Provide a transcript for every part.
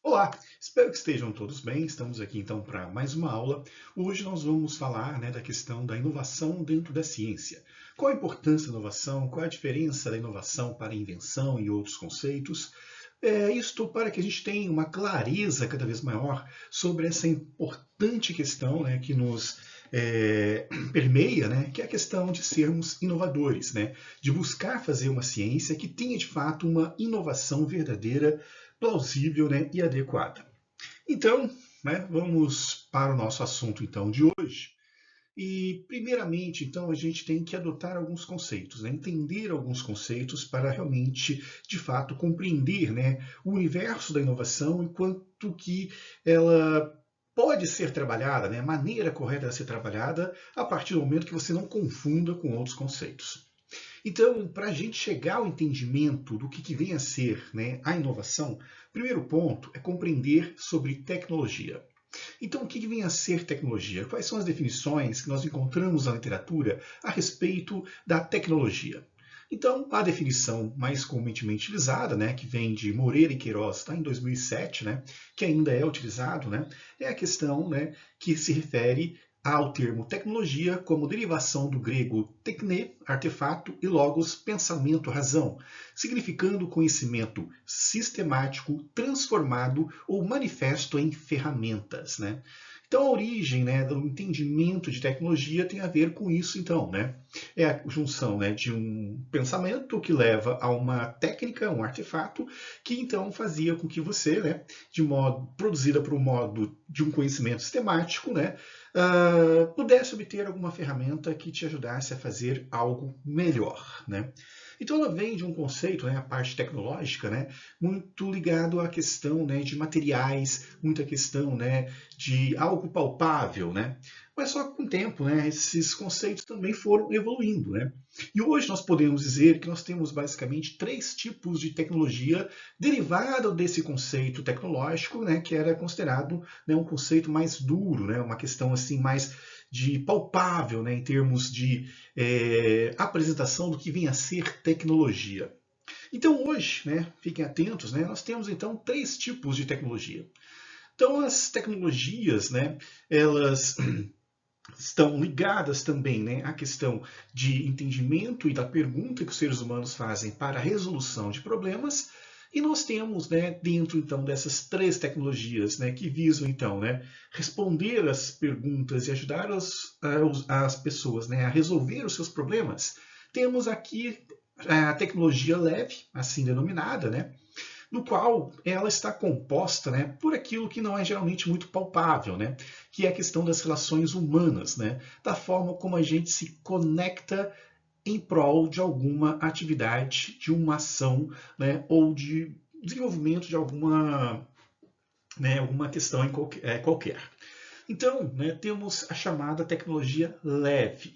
Olá, espero que estejam todos bem. Estamos aqui então para mais uma aula. Hoje nós vamos falar da questão da inovação dentro da ciência. Qual a importância da inovação? Qual a diferença da inovação para a invenção e outros conceitos? Isto para que a gente tenha uma clareza cada vez maior sobre essa importante questão que nos permeia, que é a questão de sermos inovadores, de buscar fazer uma ciência que tenha de fato uma inovação verdadeira, plausível, e adequada. Então, vamos para o nosso assunto então de hoje. E, primeiramente, então, a gente tem que adotar alguns conceitos, entender alguns conceitos para realmente, de fato, compreender o universo da inovação e quanto que ela pode ser trabalhada, a maneira correta de ser trabalhada, a partir do momento que você não confunda com outros conceitos. Então, para a gente chegar ao entendimento do que vem a ser a inovação, o primeiro ponto é compreender sobre tecnologia. Então, o que vem a ser tecnologia? Quais são as definições que nós encontramos na literatura a respeito da tecnologia? Então, a definição mais comumente utilizada, que vem de Moreira e Queiroz, em 2007, que ainda é utilizado, é a questão que se refere ao termo tecnologia como derivação do grego tekne, artefato, e logos, pensamento, razão, significando conhecimento sistemático, transformado ou manifesto em ferramentas. Então, a origem do entendimento de tecnologia tem a ver com isso, então. É a junção de um pensamento que leva a uma técnica, um artefato, que então fazia com que você, produzida por um modo de um conhecimento sistemático, pudesse obter alguma ferramenta que te ajudasse a fazer algo melhor. Então ela vem de um conceito, a parte tecnológica, muito ligado à questão de materiais, muita questão de algo palpável. Mas só que com o tempo, esses conceitos também foram evoluindo. E hoje nós podemos dizer que nós temos basicamente três tipos de tecnologia derivada desse conceito tecnológico, que era considerado um conceito mais duro, uma questão assim mais de palpável, em termos de apresentação do que vinha a ser tecnologia. Então hoje, fiquem atentos, nós temos então três tipos de tecnologia. Então as tecnologias, elas estão ligadas também à questão de entendimento e da pergunta que os seres humanos fazem para a resolução de problemas. E nós temos, dentro então dessas três tecnologias, que visam então, responder às perguntas e ajudar as pessoas, a resolver os seus problemas, temos aqui a tecnologia leve, assim denominada, no qual ela está composta por aquilo que não é geralmente muito palpável, que é a questão das relações humanas, da forma como a gente se conecta em prol de alguma atividade, de uma ação, ou de desenvolvimento de alguma questão qualquer. Então, temos a chamada tecnologia leve,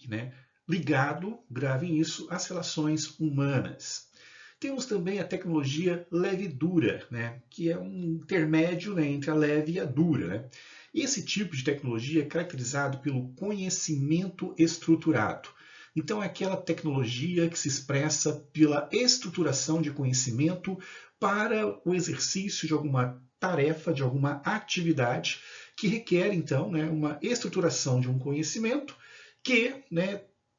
ligado, gravem isso, às relações humanas. Temos também a tecnologia leve e dura, que é um intermédio entre a leve e a dura. Esse tipo de tecnologia é caracterizado pelo conhecimento estruturado. Então, é aquela tecnologia que se expressa pela estruturação de conhecimento para o exercício de alguma tarefa, de alguma atividade, que requer, então, uma estruturação de um conhecimento que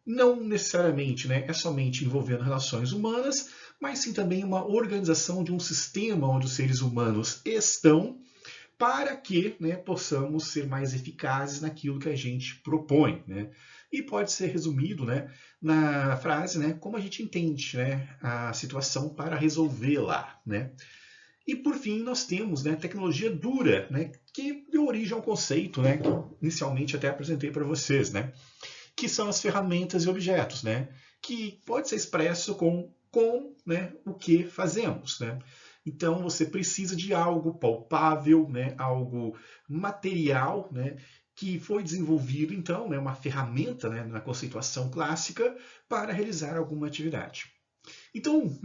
não necessariamente é somente envolvendo relações humanas, mas sim também uma organização de um sistema onde os seres humanos estão para que possamos ser mais eficazes naquilo que a gente propõe. E pode ser resumido na frase como a gente entende a situação para resolvê-la. E por fim nós temos tecnologia dura, que deu origem ao conceito que inicialmente até apresentei para vocês, que são as ferramentas e objetos, que pode ser expresso com o que fazemos. Então você precisa de algo palpável, algo material, que foi desenvolvido então, uma ferramenta na conceituação clássica para realizar alguma atividade. Então,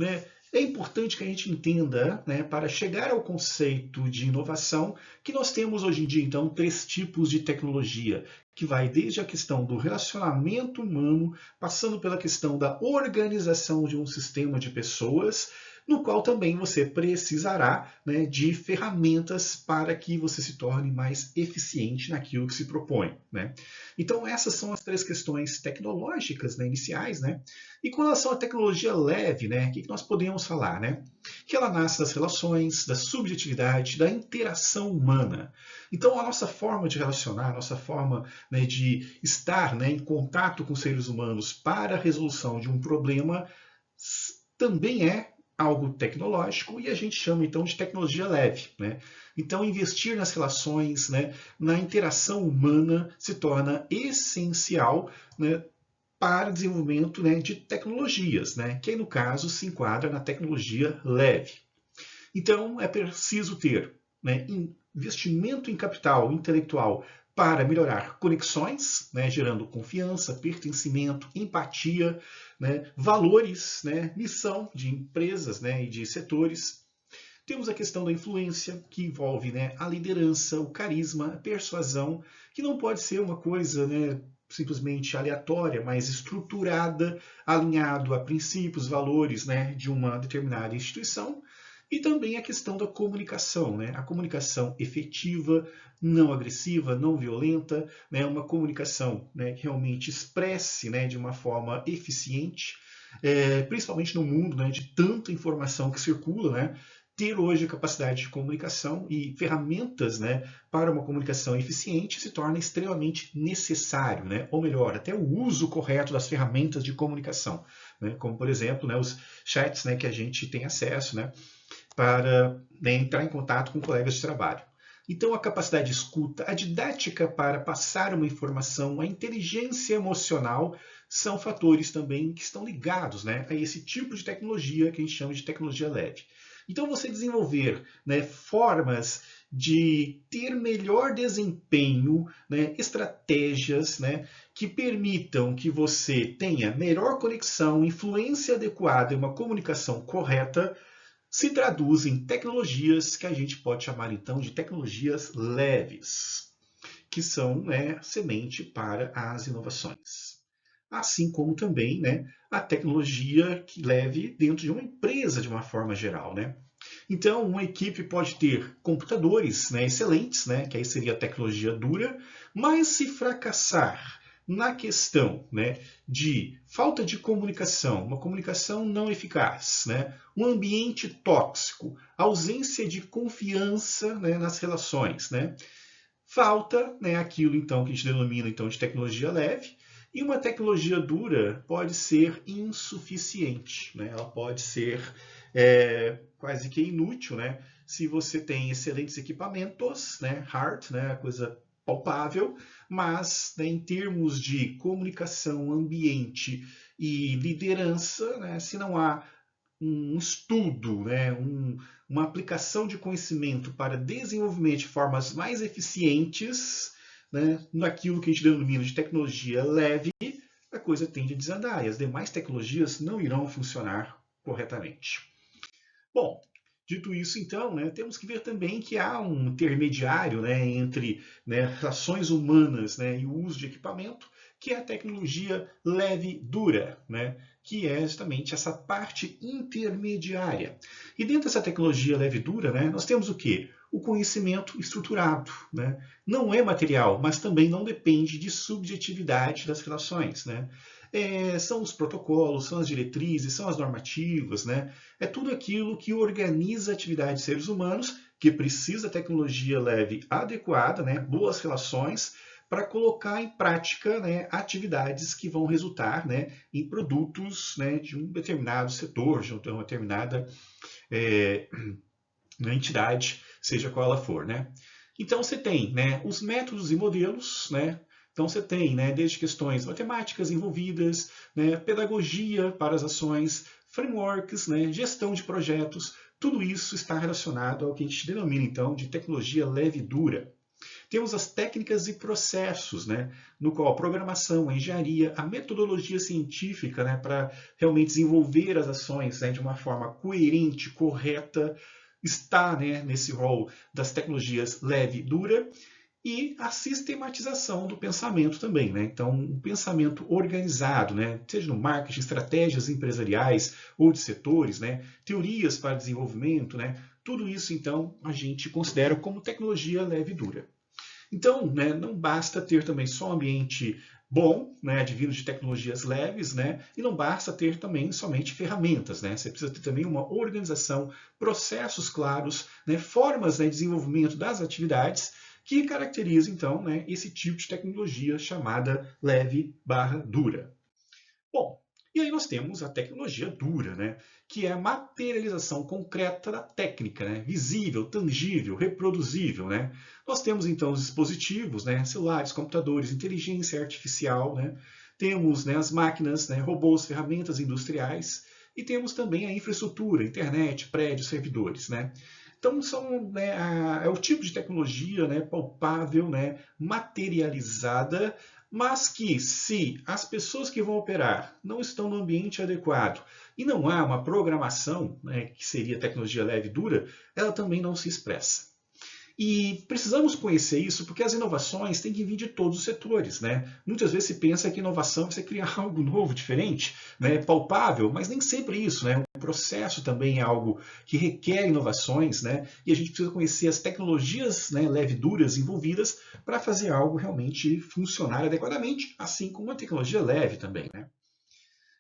é importante que a gente entenda, para chegar ao conceito de inovação, que nós temos hoje em dia, então, três tipos de tecnologia, que vai desde a questão do relacionamento humano, passando pela questão da organização de um sistema de pessoas, no qual também você precisará, né, de ferramentas para que você se torne mais eficiente naquilo que se propõe, né? Então essas são as três questões tecnológicas, né, iniciais, né? E com relação à tecnologia leve, né, o que nós podemos falar, né? Que ela nasce das relações, da subjetividade, da interação humana. Então a nossa forma de relacionar, a nossa forma, né, de estar, né, em contato com seres humanos para a resolução de um problema também é algo tecnológico e a gente chama então de tecnologia leve, né? Então investir nas relações, né, na interação humana se torna essencial, né, para o desenvolvimento, né, de tecnologias, né, que aí no caso se enquadra na tecnologia leve. Então é preciso ter, né, investimento em capital intelectual para melhorar conexões, né, gerando confiança, pertencimento, empatia, né, valores, né, missão de empresas, né, e de setores. Temos a questão da influência, que envolve, né, a liderança, o carisma, a persuasão, que não pode ser uma coisa, né, simplesmente aleatória, mas estruturada, alinhado a princípios, valores, né, de uma determinada instituição. E também a questão da comunicação, né? A comunicação efetiva, não agressiva, não violenta, né? Uma comunicação, né, que realmente expresse, né, de uma forma eficiente, principalmente no mundo, né, de tanta informação que circula, né? Ter hoje capacidade de comunicação e ferramentas, né, para uma comunicação eficiente se torna extremamente necessário, né? Ou melhor, até o uso correto das ferramentas de comunicação, né? Como por exemplo, né, os chats, né, que a gente tem acesso, né, para, né, entrar em contato com colegas de trabalho. Então, a capacidade de escuta, a didática para passar uma informação, a inteligência emocional são fatores também que estão ligados, né, a esse tipo de tecnologia que a gente chama de tecnologia leve. Então, você desenvolver, né, formas de ter melhor desempenho, né, estratégias, né, que permitam que você tenha melhor conexão, influência adequada e uma comunicação correta, se traduz em tecnologias que a gente pode chamar então de tecnologias leves, que são, né, semente para as inovações. Assim como também, né, a tecnologia que leve dentro de uma empresa de uma forma geral, né? Então, uma equipe pode ter computadores, né, excelentes, né, que aí seria a tecnologia dura, mas se fracassar na questão, né, de falta de comunicação, uma comunicação não eficaz, né, um ambiente tóxico, ausência de confiança, né, nas relações, né, falta, né, aquilo então que a gente denomina então de tecnologia leve, e uma tecnologia dura pode ser insuficiente, né? Ela pode ser quase que inútil, né? Se você tem excelentes equipamentos, né, hard, né, coisa palpável, mas, né, em termos de comunicação, ambiente e liderança, né, se não há um estudo, né, uma aplicação de conhecimento para desenvolvimento de formas mais eficientes, né, naquilo que a gente denomina de tecnologia leve, a coisa tende a desandar e as demais tecnologias não irão funcionar corretamente. Bom, dito isso, então, né, temos que ver também que há um intermediário, né, entre, né, relações humanas, né, e o uso de equipamento, que é a tecnologia leve dura, né, que é justamente essa parte intermediária. E dentro dessa tecnologia leve dura, né, nós temos o quê? O conhecimento estruturado, né? Não é material, mas também não depende de subjetividade das relações, né? São os protocolos, são as diretrizes, são as normativas, né? É tudo aquilo que organiza a atividade de seres humanos, que precisa da tecnologia leve adequada, né? Boas relações, para colocar em prática, né, atividades que vão resultar, né, em produtos, né, de um determinado setor, de uma determinada entidade, seja qual ela for, né? Então você tem, né, os métodos e modelos, né? Então você tem, né, desde questões matemáticas envolvidas, né, pedagogia para as ações, frameworks, né, gestão de projetos, tudo isso está relacionado ao que a gente denomina então de tecnologia leve e dura. Temos as técnicas e processos, né, no qual a programação, a engenharia, a metodologia científica, né, para realmente desenvolver as ações, né, de uma forma coerente, correta, está, né, nesse rol das tecnologias leve e dura. e a sistematização do pensamento também, né? Então, um pensamento organizado, né? Seja no marketing, estratégias empresariais ou de setores, né? Teorias para desenvolvimento, né? Tudo isso, então, a gente considera como tecnologia leve e dura. Então, né, não basta ter também só um ambiente bom, né, advindo de tecnologias leves, né, e não basta ter também somente ferramentas, né, você precisa ter também uma organização, processos claros, né, formas, né, de desenvolvimento das atividades que caracterizam, então, né, esse tipo de tecnologia chamada leve/dura. Bom, e aí nós temos a tecnologia dura, né? Que é a materialização concreta da técnica, né? Visível, tangível, reproduzível, né? Nós temos então os dispositivos, né? Celulares, computadores, inteligência artificial, né? Temos, né, as máquinas, né, robôs, ferramentas industriais e temos também a infraestrutura, internet, prédios, servidores, né? Então são, né, é o tipo de tecnologia, né, palpável, né, materializada, mas que se as pessoas que vão operar não estão no ambiente adequado e não há uma programação, né, que seria tecnologia leve e dura, ela também não se expressa. E precisamos conhecer isso porque as inovações têm que vir de todos os setores, né? Muitas vezes se pensa que inovação é você criar algo novo, diferente, né? Palpável, mas nem sempre isso, né? O processo também é algo que requer inovações, né? E a gente precisa conhecer as tecnologias, né, leve-duras envolvidas para fazer algo realmente funcionar adequadamente, assim como a tecnologia leve também, né?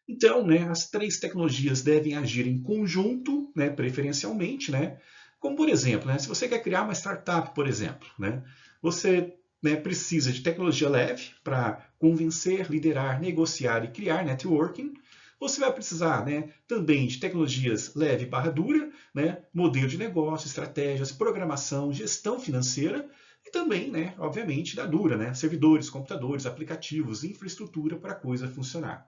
Então, né, as três tecnologias devem agir em conjunto, né, preferencialmente, né? Como por exemplo, né, se você quer criar uma startup, por exemplo, né, você, né, precisa de tecnologia leve para convencer, liderar, negociar e criar networking. Você vai precisar, né, também de tecnologias leve/dura, né, modelo de negócio, estratégias, programação, gestão financeira e também, né, obviamente, da dura, né, servidores, computadores, aplicativos, infraestrutura para a coisa funcionar.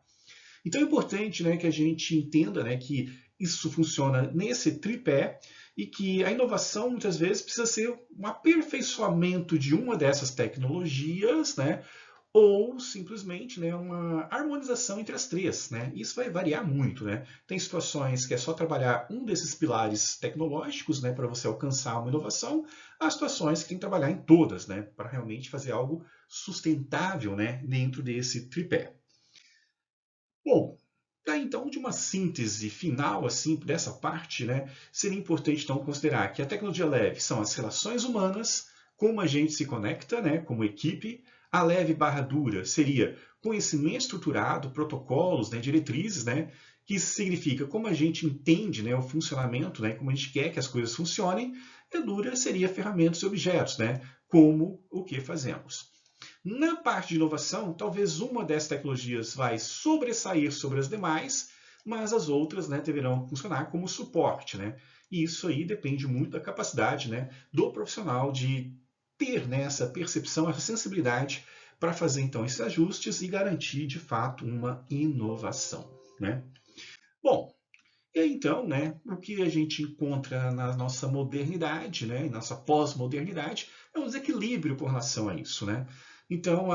Então é importante, né, que a gente entenda, né, que isso funciona nesse tripé e que a inovação muitas vezes precisa ser um aperfeiçoamento de uma dessas tecnologias, né, ou simplesmente, né, uma harmonização entre as três, né? Isso vai variar muito, né? Tem situações que é só trabalhar um desses pilares tecnológicos, né, para você alcançar uma inovação, há situações que tem que trabalhar em todas, né, para realmente fazer algo sustentável, né, dentro desse tripé. Bom, daí então de uma síntese final assim dessa parte, né, seria importante então considerar que a tecnologia leve são as relações humanas, como a gente se conecta, né, como equipe. A leve/dura seria conhecimento estruturado, protocolos, né, diretrizes, né, que significa como a gente entende, né, o funcionamento, né, como a gente quer que as coisas funcionem. E a dura seria ferramentas e objetos, né, como o que fazemos. Na parte de inovação, talvez uma dessas tecnologias vai sobressair sobre as demais, mas as outras, né, deverão funcionar como suporte, né? E isso aí depende muito da capacidade, né, do profissional de ter, né, essa percepção, essa sensibilidade para fazer então esses ajustes e garantir de fato uma inovação, né? Bom, e aí, então, né, o que a gente encontra na nossa modernidade, né, nossa pós-modernidade, é um desequilíbrio com relação a isso, né? Então,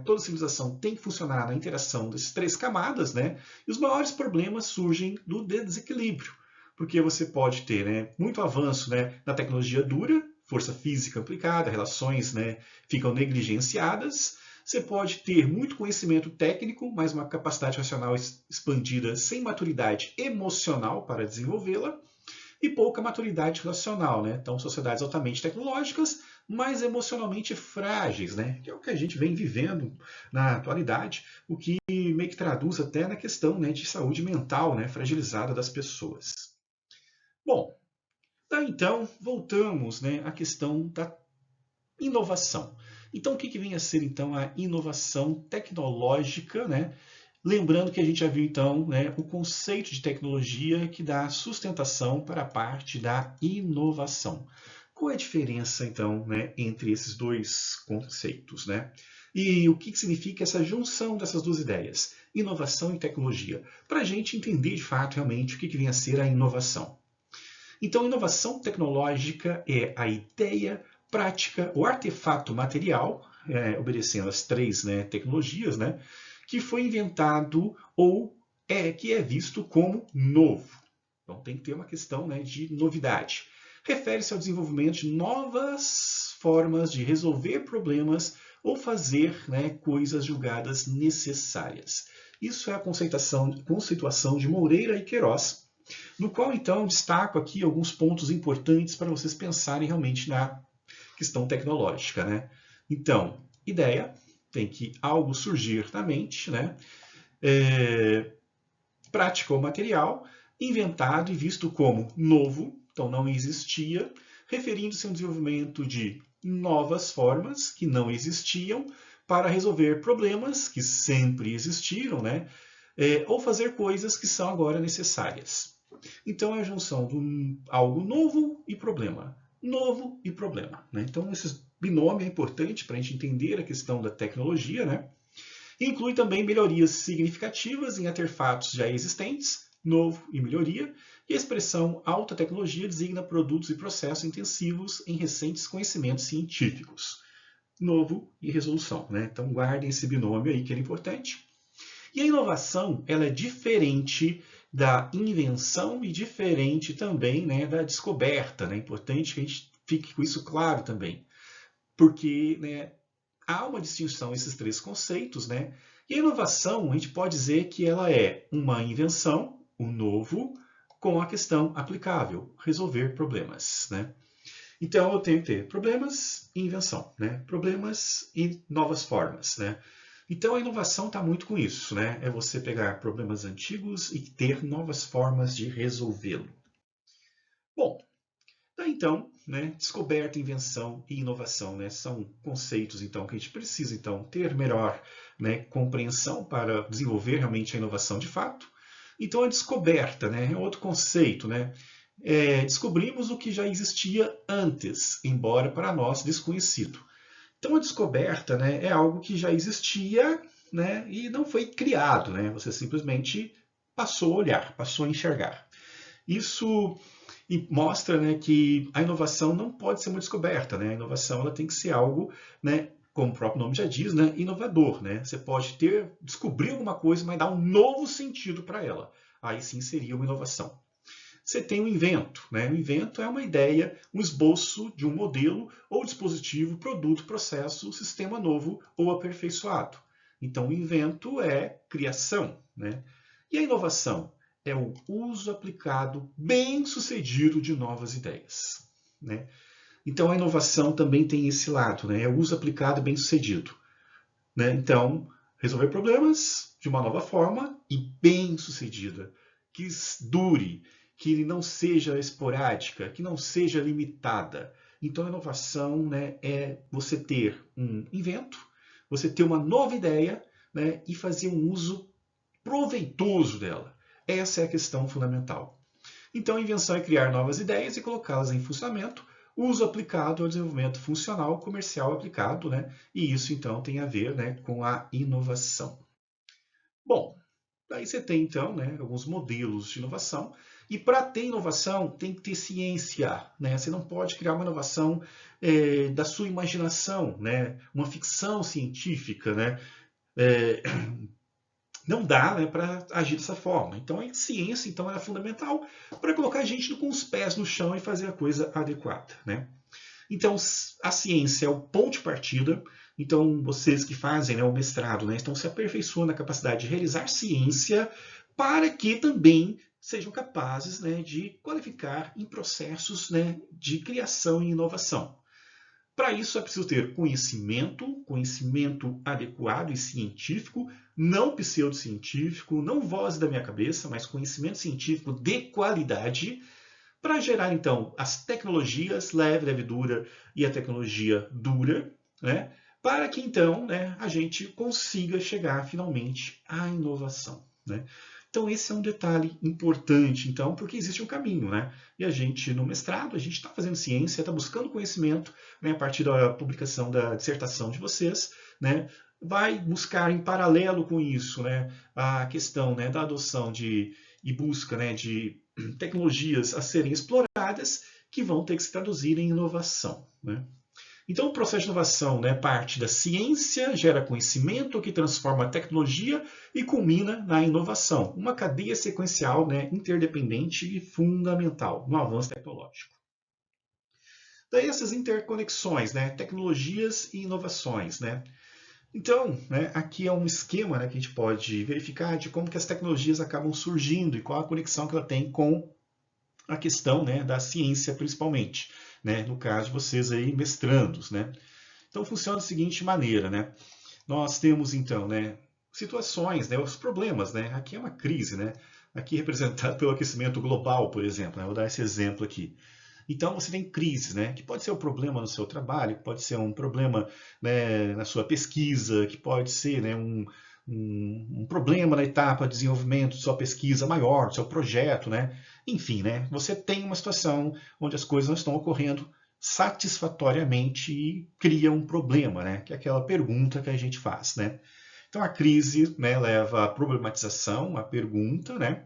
toda civilização tem que funcionar na interação das três camadas, né? E os maiores problemas surgem do desequilíbrio, porque você pode ter, né, muito avanço, né, na tecnologia dura, força física aplicada, relações, né, ficam negligenciadas. Você pode ter muito conhecimento técnico, mas uma capacidade racional expandida sem maturidade emocional para desenvolvê-la, e pouca maturidade relacional, né? Então, sociedades altamente tecnológicas, mas emocionalmente frágeis, né? Que é o que a gente vem vivendo na atualidade, o que meio que traduz até na questão, né, de saúde mental, né, fragilizada das pessoas. Bom, daí então voltamos, né, à questão da inovação. Então, o que vem a ser então a inovação tecnológica, né? Lembrando que a gente já viu então, né, o conceito de tecnologia que dá sustentação para a parte da inovação. Qual é a diferença então, né, entre esses dois conceitos, né? E o que significa essa junção dessas duas ideias, inovação e tecnologia, para a gente entender de fato realmente o que vem a ser a inovação. Então, inovação tecnológica é a ideia, prática, o artefato material, obedecendo as três, né, tecnologias, né, que foi inventado ou que é visto como novo. Então, tem que ter uma questão, né, de novidade. refere-se ao desenvolvimento de novas formas de resolver problemas ou fazer, né, coisas julgadas necessárias. Isso é a conceituação de Moreira e Queiroz, no qual, então, destaco aqui alguns pontos importantes para vocês pensarem realmente na questão tecnológica, né? Então, ideia, tem que algo surgir na mente, né? Prática ou material, inventado e visto como novo, então não existia, referindo-se a um desenvolvimento de novas formas que não existiam para resolver problemas que sempre existiram, né? Ou fazer coisas que são agora necessárias. Então é a junção de algo novo e problema. Novo e problema. Né? Então esse binômio é importante para a gente entender a questão da tecnologia, né? Inclui também melhorias significativas em artefatos já existentes, novo e melhoria, e a expressão alta tecnologia designa produtos e processos intensivos em recentes conhecimentos científicos. Novo e resolução. Né? Então guardem esse binômio aí que é importante. E a inovação ela é diferente da invenção e diferente também, né, da descoberta. Né? É importante que a gente fique com isso claro também. Porque, né, há uma distinção esses três conceitos, né? E a inovação, a gente pode dizer que ela é uma invenção, o novo, com a questão aplicável, resolver problemas, né? Então eu tenho que ter problemas e invenção, né? Problemas e novas formas, né? Então a inovação está muito com isso, né? É você pegar problemas antigos e ter novas formas de resolvê-lo. Bom, então, né, descoberta, invenção e inovação, né, são conceitos então que a gente precisa então ter melhor, né, compreensão para desenvolver realmente a inovação de fato. Então a descoberta, né, é outro conceito, né? Descobrimos o que já existia antes, embora para nós desconhecido. Então a descoberta, né, é algo que já existia, né, e não foi criado, né? Você simplesmente passou a olhar, passou a enxergar. Isso mostra, né, que a inovação não pode ser uma descoberta, né? A inovação ela tem que ser algo, né, como o próprio nome já diz, né, inovador, né? Você pode descobrir alguma coisa, mas dar um novo sentido para ela. Aí sim seria uma inovação. Você tem o invento, né? O invento é uma ideia, um esboço de um modelo ou dispositivo, produto, processo, sistema novo ou aperfeiçoado. Então, o invento é criação, né? E a inovação é o uso aplicado bem sucedido de novas ideias, né? Então, a inovação também tem esse lado, né? É o uso aplicado bem sucedido, né? Então, resolver problemas de uma nova forma e bem sucedida, que dure, que não seja esporádica, que não seja limitada. Então, a inovação, né, é você ter um invento, você ter uma nova ideia, né, e fazer um uso proveitoso dela. Essa é a questão fundamental. Então, a invenção é criar novas ideias e colocá-las em funcionamento, uso aplicado ao desenvolvimento funcional, comercial aplicado, né? E isso, então, tem a ver, né, com a inovação. Bom, daí você tem, então, né, alguns modelos de inovação. E para ter inovação, tem que ter ciência, né? Você não pode criar uma inovação da sua imaginação, né? Uma ficção científica, né? Não dá, né, para agir dessa forma. Então a ciência então, é fundamental para colocar a gente com os pés no chão e fazer a coisa adequada. Né? Então a ciência é o ponto de partida. Então vocês que fazem, né, o mestrado, né, estão se aperfeiçoando na capacidade de realizar ciência para que também sejam capazes, né, de qualificar em processos, né, de criação e inovação. Para isso é preciso ter conhecimento adequado e científico, não pseudocientífico, não voz da minha cabeça, mas conhecimento científico de qualidade, para gerar então as tecnologias leve, leve, dura e a tecnologia dura, né? Para que então, né, a gente consiga chegar finalmente à inovação, né? Então esse é um detalhe importante, então, porque existe um caminho, né? E a gente, no mestrado, a gente está fazendo ciência, está buscando conhecimento, né, a partir da publicação da dissertação de vocês, né? Vai buscar em paralelo com isso, né, a questão, né, da adoção de e busca, né, de tecnologias a serem exploradas que vão ter que se traduzir em inovação, né? Então, o processo de inovação, né, parte da ciência, gera conhecimento que transforma a tecnologia e culmina na inovação. Uma cadeia sequencial, né, interdependente e fundamental no avanço tecnológico. Daí essas interconexões, né? Tecnologias e inovações, né? Então, né, aqui é um esquema, né, que a gente pode verificar de como que as tecnologias acabam surgindo e qual a conexão que ela tem com a questão, né, da ciência, principalmente, né? No caso de vocês aí, mestrandos, né? Então funciona da seguinte maneira, né? Nós temos então, né, situações, né, os problemas, né? Aqui é uma crise, né? Aqui representado pelo aquecimento global, por exemplo, né? Vou dar esse exemplo aqui. Então você tem crises, né? Que pode ser um problema no seu trabalho, que pode ser um problema, né, na sua pesquisa, que pode ser, né, um problema na etapa de desenvolvimento de sua pesquisa maior, do seu projeto, né? Enfim, né? Você tem uma situação onde as coisas não estão ocorrendo satisfatoriamente e cria um problema, né? Que é aquela pergunta que a gente faz, né? Então a crise, né, leva à problematização, à pergunta, né?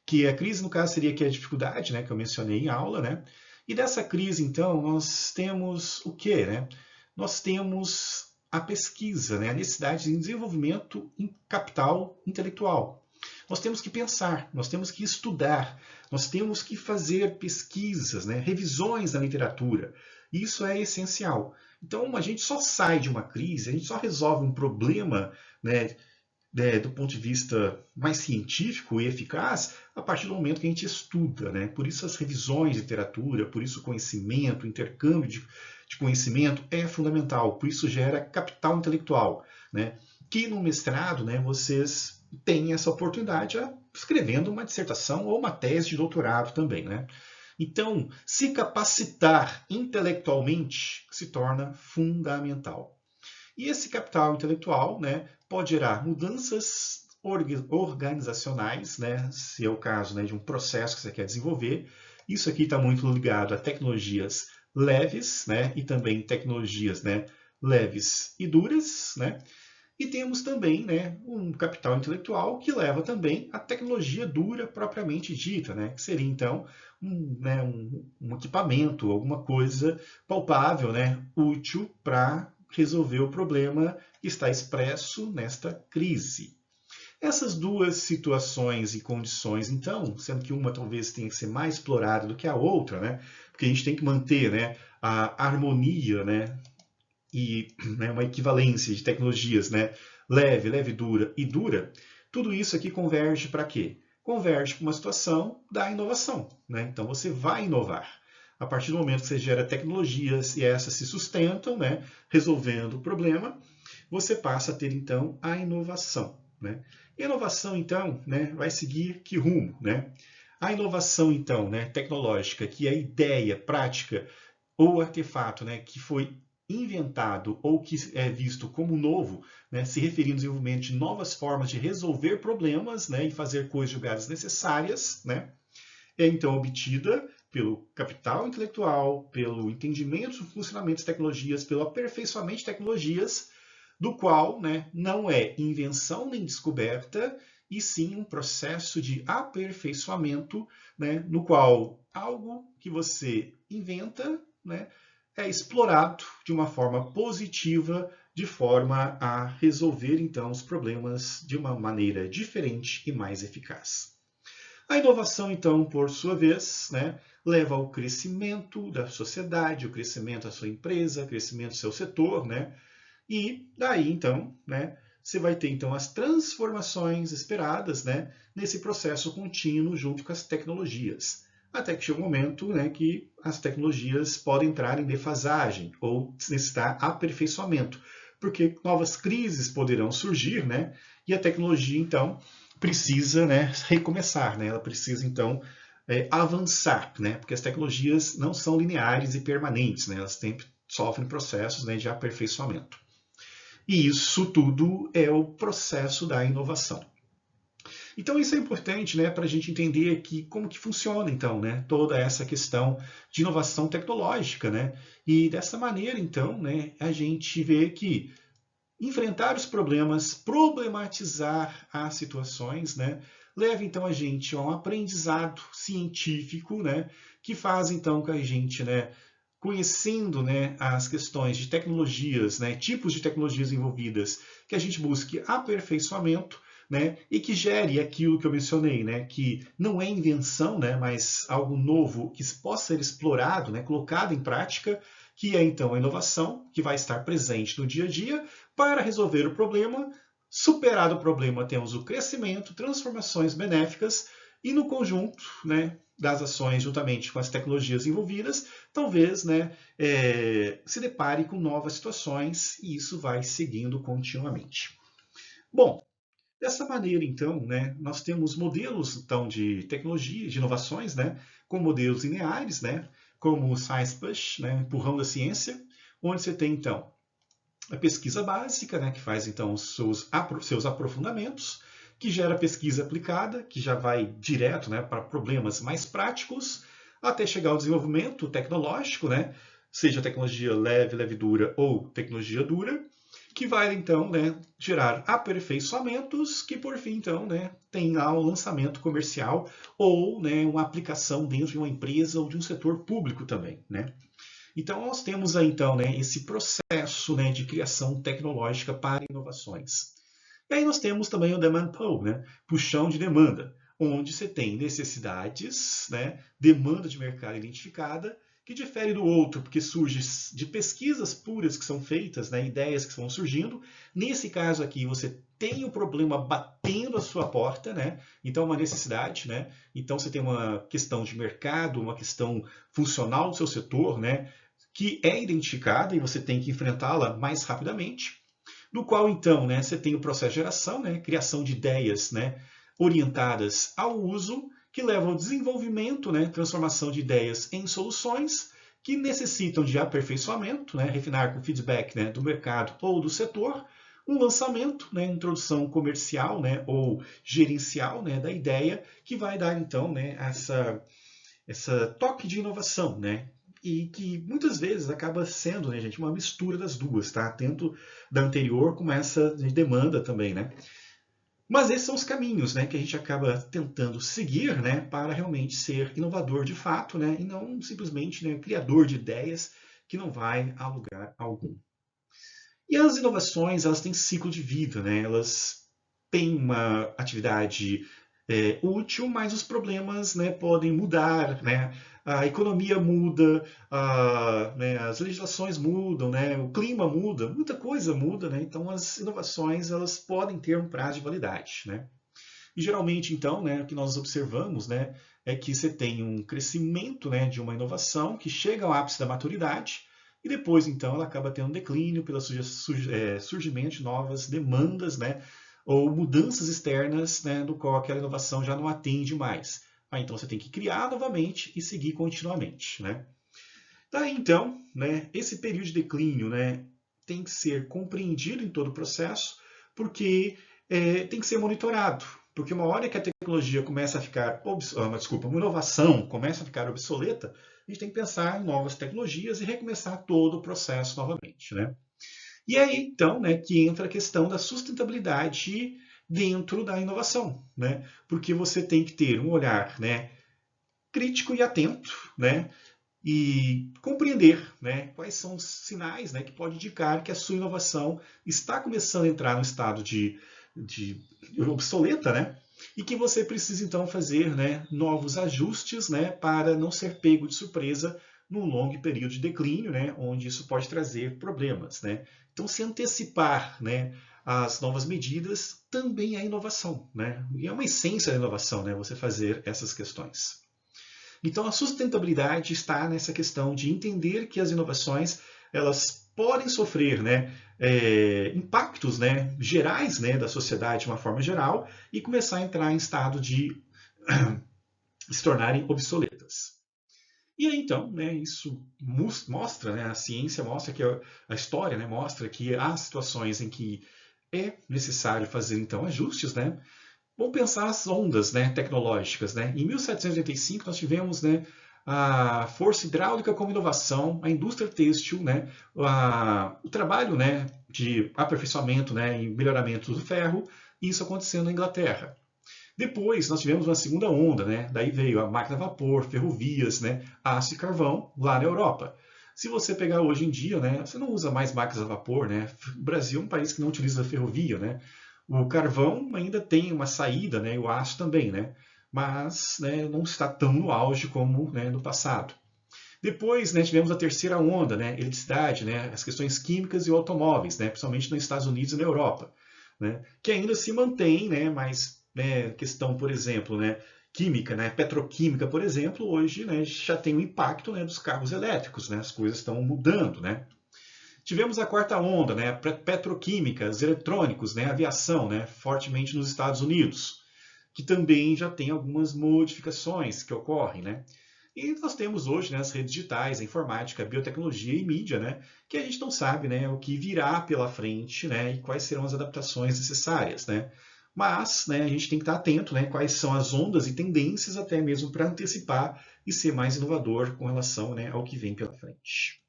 Que a crise, no caso, seria que a dificuldade, né, que eu mencionei em aula, né? E dessa crise, então, nós temos o quê, né? Nós temos a pesquisa, né? A necessidade de desenvolvimento em capital intelectual. Nós temos que pensar, nós temos que estudar, nós temos que fazer pesquisas, né? Revisões da literatura. Isso é essencial. Então, a gente só sai de uma crise, a gente só resolve um problema, né, do ponto de vista mais científico e eficaz, a partir do momento que a gente estuda, né? Por isso as revisões de literatura, por isso o conhecimento, o intercâmbio de conhecimento é fundamental, por isso gera capital intelectual, né? Que no mestrado, né, vocês têm essa oportunidade escrevendo uma dissertação ou uma tese de doutorado também, né? Então, se capacitar intelectualmente se torna fundamental. E esse capital intelectual, né, pode gerar mudanças organizacionais, né, se é o caso, né, de um processo que você quer desenvolver. Isso aqui está muito ligado a tecnologias leves, né, e também tecnologias, né, leves e duras, né. E temos também, né, um capital intelectual que leva também à tecnologia dura propriamente dita, né, que seria então um equipamento, alguma coisa palpável, né, útil para resolver o problema que está expresso nesta crise. Essas duas situações e condições, então, sendo que uma talvez tenha que ser mais explorada do que a outra, né, porque a gente tem que manter, né, a harmonia, né, e, né, uma equivalência de tecnologias, né, leve, leve, dura e dura, tudo isso aqui converge para quê? Converge para uma situação da inovação, né? Então você vai inovar. A partir do momento que você gera tecnologias e essas se sustentam, né, resolvendo o problema, você passa a ter então a inovação, né? E a inovação então, né, vai seguir que rumo, né? A inovação então, né, tecnológica, que é a ideia prática ou artefato, né, que foi inventado ou que é visto como novo, né, se referindo ao desenvolvimento de novas formas de resolver problemas, né, e fazer coisas julgadas necessárias, né, é então obtida pelo capital intelectual, pelo entendimento do funcionamento das tecnologias, pelo aperfeiçoamento de tecnologias, do qual, né, não é invenção nem descoberta, e sim um processo de aperfeiçoamento, né, no qual algo que você inventa, né, é explorado de uma forma positiva, de forma a resolver então os problemas de uma maneira diferente e mais eficaz. A inovação, então, por sua vez, né, leva ao crescimento da sociedade, o crescimento da sua empresa, o crescimento do seu setor, né, e daí, então, né, você vai ter então as transformações esperadas, né, nesse processo contínuo junto com as tecnologias. Até que chega um momento, né, que as tecnologias podem entrar em defasagem ou necessitar aperfeiçoamento, porque novas crises poderão surgir, né, e a tecnologia então precisa, né, recomeçar, né, ela precisa então avançar, né, porque as tecnologias não são lineares e permanentes, né, elas sempre sofrem processos, né, de aperfeiçoamento. E isso tudo é o processo da inovação. Então isso é importante, né, para a gente entender aqui como que funciona então, né, toda essa questão de inovação tecnológica, né, e dessa maneira então, né, a gente vê que enfrentar os problemas, problematizar as situações, né, leva então a gente a um aprendizado científico, né, que faz então que a gente, né, conhecendo, né, as questões de tecnologias, né, tipos de tecnologias envolvidas, que a gente busque aperfeiçoamento, né, e que gere aquilo que eu mencionei, né, que não é invenção, né, mas algo novo que possa ser explorado, né, colocado em prática, que é então a inovação, que vai estar presente no dia a dia para resolver o problema. Superado o problema, temos o crescimento, transformações benéficas e no conjunto, né, das ações juntamente com as tecnologias envolvidas, talvez, né, se depare com novas situações e isso vai seguindo continuamente. Bom, dessa maneira, então, né, nós temos modelos então, de tecnologia, de inovações, né, com modelos lineares, né, como o Science Push, né, empurrão da ciência, onde você tem, então, a pesquisa básica, né, que faz, então, os seus aprofundamentos, que gera pesquisa aplicada, que já vai direto, né, para problemas mais práticos, até chegar ao desenvolvimento tecnológico, né, seja tecnologia leve, leve dura ou tecnologia dura, que vai então, né, gerar aperfeiçoamentos que por fim então, né, tem lá o lançamento comercial ou, né, uma aplicação dentro de uma empresa ou de um setor público também, né? Então nós temos aí então, né, esse processo, né, de criação tecnológica para inovações. E aí nós temos também o demand pull, né, puxão de demanda, onde você tem necessidades, né, demanda de mercado identificada, que difere do outro, porque surge de pesquisas puras que são feitas, né, ideias que vão surgindo. Nesse caso aqui, você tem o problema batendo a sua porta, né? Então, uma necessidade, né? Então, você tem uma questão de mercado, uma questão funcional do seu setor, né? Que é identificada e você tem que enfrentá-la mais rapidamente. No qual, então, né, você tem o processo de geração, né? Criação de ideias, né? Orientadas ao uso, que levam ao desenvolvimento, né, transformação de ideias em soluções que necessitam de aperfeiçoamento, né, refinar com feedback, né, do mercado ou do setor, um lançamento, né, introdução comercial, né, ou gerencial, né, da ideia, que vai dar então, né, essa toque de inovação, né, e que muitas vezes acaba sendo, né, gente, uma mistura das duas, tá? Tanto da anterior como essa de demanda também, né? Mas esses são os caminhos, né, que a gente acaba tentando seguir, né, para realmente ser inovador de fato, né, e não simplesmente, né, criador de ideias que não vai a lugar algum. E as inovações, elas têm ciclo de vida, né, elas têm uma atividade útil, mas os problemas, né, podem mudar, né, a economia muda, né, as legislações mudam, né, o clima muda, muita coisa muda, né, então as inovações elas podem ter um prazo de validade, né. E geralmente, então, né, o que nós observamos, né, é que você tem um crescimento, né, de uma inovação que chega ao ápice da maturidade e depois, então, ela acaba tendo um declínio pelo surgimento de novas demandas, né, ou mudanças externas, né, do qual aquela inovação já não atende mais. Então você tem que criar novamente e seguir continuamente, né? Daí então, né, esse período de declínio, né, tem que ser compreendido em todo o processo, porque tem que ser monitorado. Porque uma hora que a tecnologia começa a ficar, uma inovação começa a ficar obsoleta, a gente tem que pensar em novas tecnologias e recomeçar todo o processo novamente, né? E aí, então, né, que entra a questão da sustentabilidade dentro da inovação, né? Porque você tem que ter um olhar, né, crítico e atento, né, e compreender, né, quais são os sinais, né, que pode indicar que a sua inovação está começando a entrar no estado de obsoleta, né, e que você precisa então fazer, né, novos ajustes, né, para não ser pego de surpresa num longo período de declínio, né, onde isso pode trazer problemas, né. Então, se antecipar, né, as novas medidas também é inovação, né, e é uma essência da inovação, né, você fazer essas questões. Então, a sustentabilidade está nessa questão de entender que as inovações elas podem sofrer, né, impactos, né, gerais, né, da sociedade de uma forma geral e começar a entrar em estado de se tornarem obsoletas. E aí, então, né, isso mostra, né, a ciência mostra que a história, né, mostra que há situações em que é necessário fazer então ajustes, né? Vamos pensar as ondas, né, tecnológicas, né? Em 1785 nós tivemos, né, a força hidráulica como inovação, a indústria têxtil, né, o trabalho, né, de aperfeiçoamento, né, e melhoramento do ferro, e isso acontecendo na Inglaterra. Depois nós tivemos uma segunda onda, né? Daí veio a máquina a vapor, ferrovias, né? Aço e carvão lá na Europa. Se você pegar hoje em dia, né? Você não usa mais máquinas a vapor, né? O Brasil é um país que não utiliza ferrovia, né? O carvão ainda tem uma saída, né, e o aço também, né, mas, né, não está tão no auge como, né, no passado. Depois, né, tivemos a terceira onda, né, eletricidade, né, as questões químicas e automóveis, né, principalmente nos Estados Unidos e na Europa, né, que ainda se mantém, né, mas, né, questão, por exemplo, né, química, né, petroquímica, por exemplo, hoje, né, já tem o impacto, né, dos carros elétricos, né, as coisas estão mudando, né. Tivemos a quarta onda, né, petroquímicas, eletrônicos, né, aviação, né, fortemente nos Estados Unidos, que também já tem algumas modificações que ocorrem, né. E nós temos hoje, né, as redes digitais, a informática, a biotecnologia e mídia, né, que a gente não sabe, né, o que virá pela frente, né, e quais serão as adaptações necessárias, né. Mas, né, a gente tem que estar atento, né, quais são as ondas e tendências até mesmo para antecipar e ser mais inovador com relação, né, ao que vem pela frente.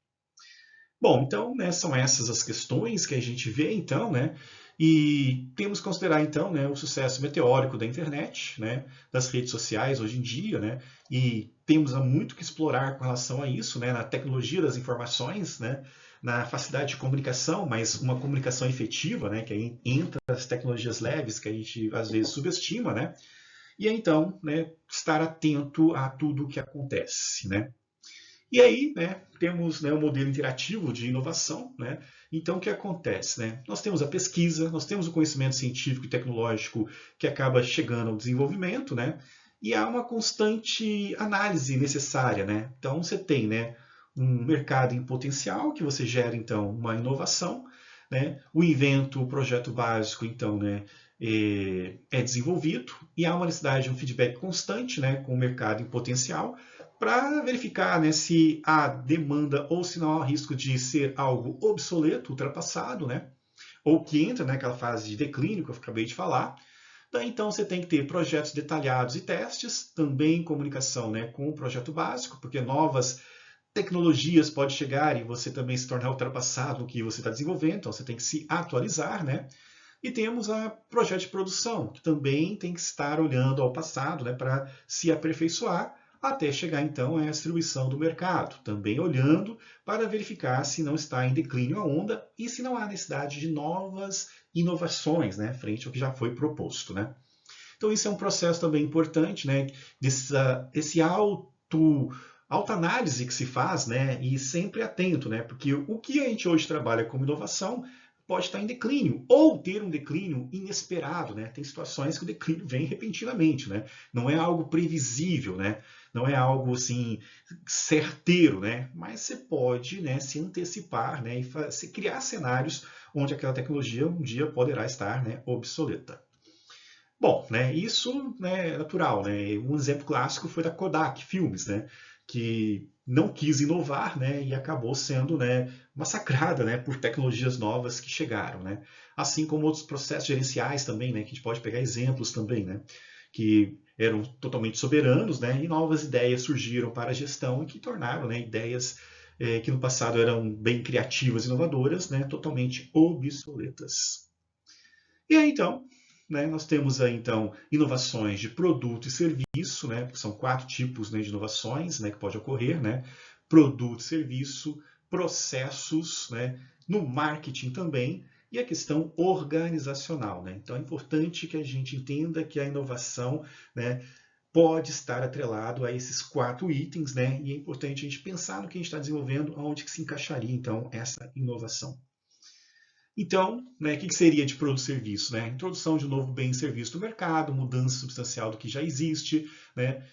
Bom, então, né, são essas as questões que a gente vê, então, né, e temos que considerar, então, né, o sucesso meteórico da internet, né, das redes sociais hoje em dia, né, e temos muito que explorar com relação a isso, né, na tecnologia das informações, né, na facilidade de comunicação, mas uma comunicação efetiva, né, que aí entra as tecnologias leves que a gente às vezes subestima, né, e aí, então, né, estar atento a tudo o que acontece, né. E aí, né, temos, né, o modelo interativo de inovação, né? Então, o que acontece, né? Nós temos a pesquisa, nós temos o conhecimento científico e tecnológico que acaba chegando ao desenvolvimento, né? E há uma constante análise necessária, né? Então, você tem, né, um mercado em potencial que você gera, então, uma inovação, né? O invento, o projeto básico, então, né, é desenvolvido e há uma necessidade de um feedback constante, né, com o mercado em potencial para verificar, né, se há demanda ou se não há risco de ser algo obsoleto, ultrapassado, né, ou que entra naquela fase de declínio que eu acabei de falar. Daí, então, você tem que ter projetos detalhados e testes, também comunicação, né, com o projeto básico, porque novas tecnologias podem chegar e você também se tornar ultrapassado no que você está desenvolvendo, então você tem que se atualizar, né? E temos a projeto de produção, que também tem que estar olhando ao passado, né, para se aperfeiçoar, até chegar então à distribuição do mercado, também olhando para verificar se não está em declínio a onda e se não há necessidade de novas inovações, né, frente ao que já foi proposto, né. Então isso é um processo também importante, né, esse alta análise que se faz, né, e sempre atento, né, porque o que a gente hoje trabalha como inovação pode estar em declínio ou ter um declínio inesperado, né? Tem situações que o declínio vem repentinamente, né? Não é algo previsível, né? Não é algo assim certeiro, né? Mas você pode, né, se antecipar, né, e criar cenários onde aquela tecnologia um dia poderá estar, né, obsoleta. Bom, né, isso, né, é natural, né? Um exemplo clássico foi da Kodak Filmes, né, que não quis inovar, né, e acabou sendo, né, massacrada, né, por tecnologias novas que chegaram, né? Assim como outros processos gerenciais também, né, que a gente pode pegar exemplos também, né, que eram totalmente soberanos, né, e novas ideias surgiram para a gestão e que tornaram, né, ideias que no passado eram bem criativas e inovadoras, né, totalmente obsoletas. E aí, então, né, nós temos aí, então, inovações de produto e serviço, né, que são 4 tipos, né, de inovações, né, que pode ocorrer, né, produto e serviço, processos, né, no marketing também, e a questão organizacional, né. Então é importante que a gente entenda que a inovação, né, pode estar atrelado a esses 4 itens, né, e é importante a gente pensar no que a gente está desenvolvendo, aonde que se encaixaria, então, essa inovação. Então, né, o que seria de produto e serviço? Né? Introdução de um novo bem e serviço no mercado, mudança substancial do que já existe. Né?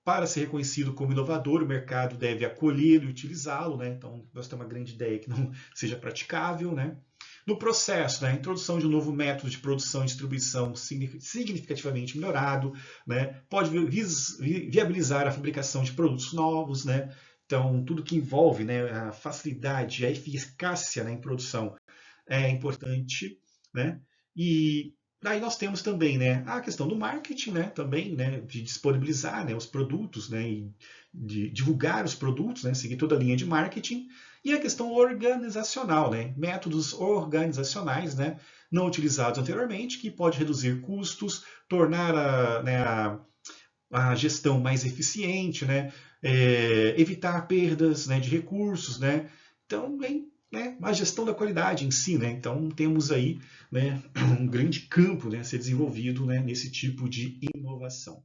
Para ser reconhecido como inovador, o mercado deve acolhê-lo e utilizá-lo. Né? Então, nós temos uma grande ideia que não seja praticável. Né? No processo, né, a introdução de um novo método de produção e distribuição significativamente melhorado, né, pode viabilizar a fabricação de produtos novos, né, então tudo que envolve, né, a facilidade, a eficácia, né, em produção é importante, né? E daí nós temos também, né, a questão do marketing, né, também, né, de disponibilizar, né, os produtos, né, e de divulgar os produtos, né, seguir toda a linha de marketing, e a questão organizacional, né, métodos organizacionais, né, não utilizados anteriormente, que pode reduzir custos, tornar a gestão mais eficiente, né, evitar perdas, né, de recursos, né. Então, né, a gestão da qualidade em si, né? Então temos aí, né, um grande campo, né, a ser desenvolvido, né, nesse tipo de inovação.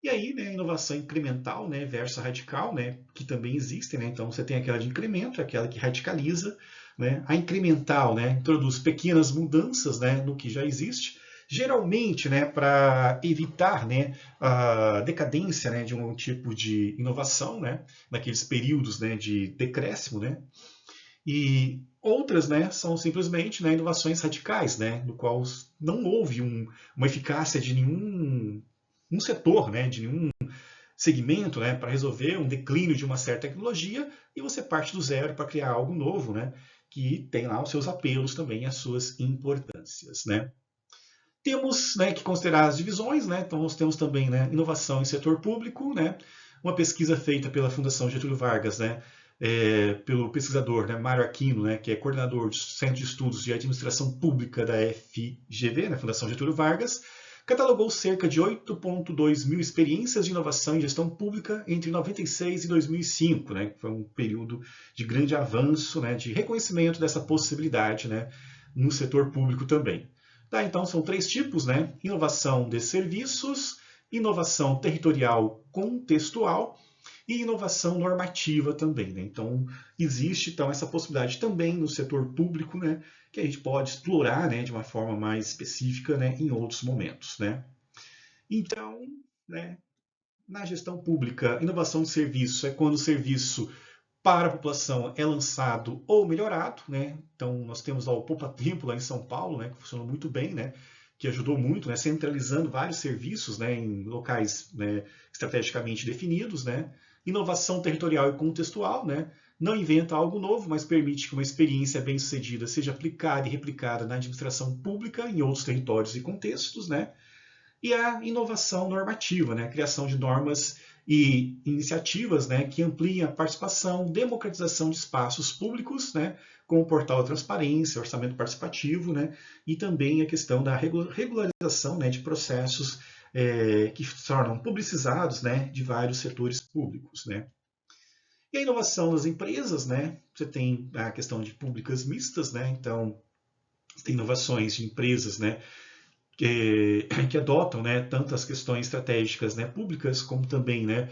E aí, né, a inovação incremental, né, versus radical, né, que também existe, né? Então você tem aquela de incremento, aquela que radicaliza, né? A incremental, né, introduz pequenas mudanças, né, no que já existe, geralmente, né, para evitar, né, a decadência, né, de um tipo de inovação, né, naqueles períodos, né, de decréscimo, né? E outras, né, são simplesmente, né, inovações radicais, né, no qual não houve uma eficácia de nenhum um setor, né, de nenhum segmento, né, para resolver um declínio de uma certa tecnologia, e você parte do zero para criar algo novo, né, que tem lá os seus apelos também, as suas importâncias, né. Temos, né, que considerar as divisões, né, então nós temos também, né, inovação em setor público, né, uma pesquisa feita pela Fundação Getúlio Vargas, né, pelo pesquisador, né, Mário Aquino, né, que é coordenador do Centro de Estudos de Administração Pública da FGV, né, Fundação Getúlio Vargas, catalogou cerca de 8.2 mil experiências de inovação em gestão pública entre 96 e 2005, né, que foi um período de grande avanço, né, de reconhecimento dessa possibilidade, né, no setor público também. Tá, então são três tipos, né? Inovação de serviços, inovação territorial contextual e inovação normativa também, né? Então existe então essa possibilidade também no setor público, né, que a gente pode explorar, né, de uma forma mais específica, né, em outros momentos, né? Então, né, na gestão pública, inovação de serviço é quando o serviço para a população é lançado ou melhorado, né? Então nós temos lá o Poupa Tempo lá em São Paulo, né, que funcionou muito bem, né, que ajudou muito, né, centralizando vários serviços, né, em locais, né, estrategicamente definidos, né. Inovação territorial e contextual, né, não inventa algo novo, mas permite que uma experiência bem-sucedida seja aplicada e replicada na administração pública em outros territórios e contextos, né. E a inovação normativa, né, a criação de normas e iniciativas, né, que ampliem a participação, democratização de espaços públicos, né, como o portal da transparência, orçamento participativo, né, e também a questão da regularização, né, de processos que se tornam publicizados, né, de vários setores públicos, né. E a inovação das empresas, né, você tem a questão de públicas mistas, né, então tem inovações de empresas, né, que adotam, né, tanto as questões estratégicas, né, públicas, como também, né,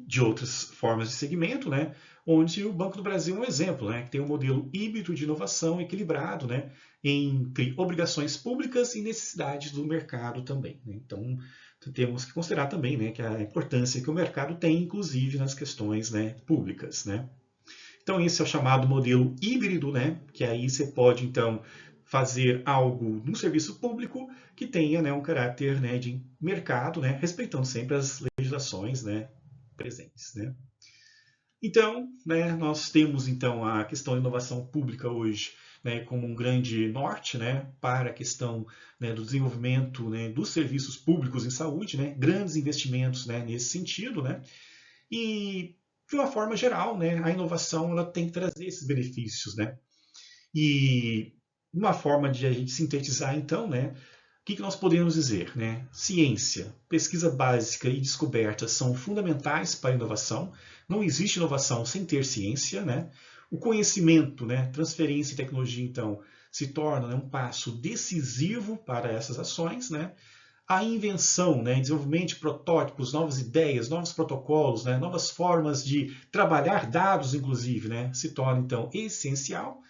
de outras formas de segmento, né, onde o Banco do Brasil é um exemplo, né, que tem um modelo híbrido de inovação equilibrado, né, entre obrigações públicas e necessidades do mercado também, né. Então temos que considerar também, né, que a importância que o mercado tem, inclusive nas questões, né, públicas, né. Então esse é o chamado modelo híbrido, né, que aí você pode então fazer algo no serviço público que tenha, né, um caráter, né, de mercado, né, respeitando sempre as legislações, né, presentes, né. Então, né, nós temos então a questão da inovação pública hoje, né, como um grande norte, né, para a questão, né, do desenvolvimento, né, dos serviços públicos em saúde, né, grandes investimentos, né, nesse sentido, né, e de uma forma geral, né, a inovação ela tem que trazer esses benefícios, né. E uma forma de a gente sintetizar, então, né, o que nós podemos dizer? Né? Ciência, pesquisa básica e descoberta são fundamentais para a inovação. Não existe inovação sem ter ciência. Né? O conhecimento, né, transferência e tecnologia, então, se torna, né, um passo decisivo para essas ações. Né? A invenção, né, desenvolvimento de protótipos, novas ideias, novos protocolos, né, novas formas de trabalhar dados, inclusive, né, se torna, então, essencial.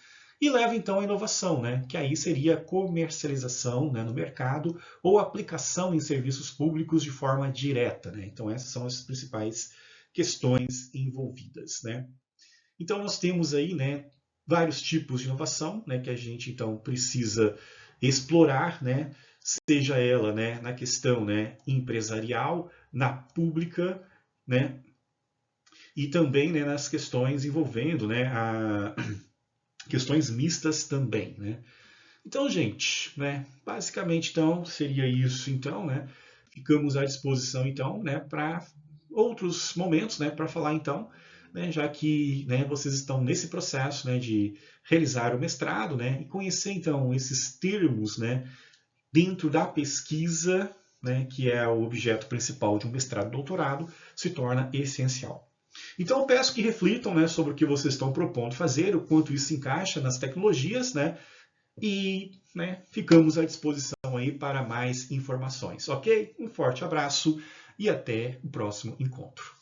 E leva então à inovação, né? Que aí seria a comercialização, né, no mercado ou aplicação em serviços públicos de forma direta. Né? Então essas são as principais questões envolvidas. Né? Então nós temos aí, né, vários tipos de inovação, né, que a gente então precisa explorar, né, seja ela, né, na questão, né, empresarial, na pública, né, e também, né, nas questões envolvendo, né, questões mistas também, né? Então, gente, né, basicamente, então, seria isso, então, né? Ficamos à disposição, então, né, para outros momentos, né, para falar, então, né, já que, né, vocês estão nesse processo, né, de realizar o mestrado, né, e conhecer, então, esses termos, né, dentro da pesquisa, né, que é o objeto principal de um mestrado e doutorado, se torna essencial. Então eu peço que reflitam, né, sobre o que vocês estão propondo fazer, o quanto isso se encaixa nas tecnologias, né, e, né, ficamos à disposição aí para mais informações, ok? Um forte abraço e até o próximo encontro.